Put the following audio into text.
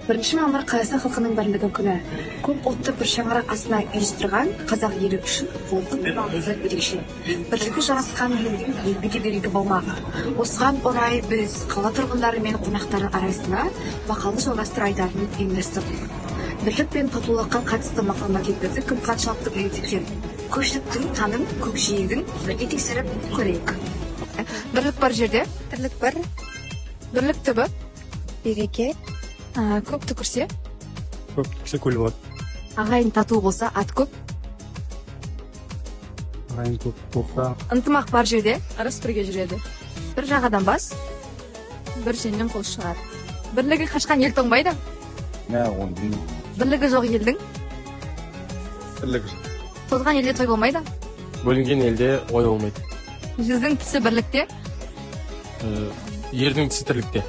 Бірінші мамыр Қазақстан халқының бірлігі күні. Көп ұлтты бір шаңырақ астына ұйыстырған қазақ елі үшін ұлттың маңызы ерекше. Бірлігі жарасқан елдің еңбегі берекі болмақ. Осыған орай біз қала тұрғындары мен қонақтары арасында мақалды жалғастыру айдарын ұйымдастырдық. Бірлік пен татулыққа қатысты мақал-мәтелдерді кім қаншалықты біледі? Көпшіліктің таным көкжиегін бірге тексеріп көрейік. Бірлік бар жерде, тірлік бар. Бірлік түбі береке. Көп түкірсе? Көп түкірсе көл болады. Ағайын тату болса ат көп. Ағайын көп болса. Ынтымақ бар жерде арыс бірге жүреді. Бір жағадан бас, бір жеңнен қол шығар. Бірлігі қашқан ел тоңбайды. Бірлігі жоқ елдің? Бірлігі жоқ. Тозған елде той болмайды. Бөлінген елде ой болмайды. Жүздің тісі бірлікте? Ердің тісі тірлікте.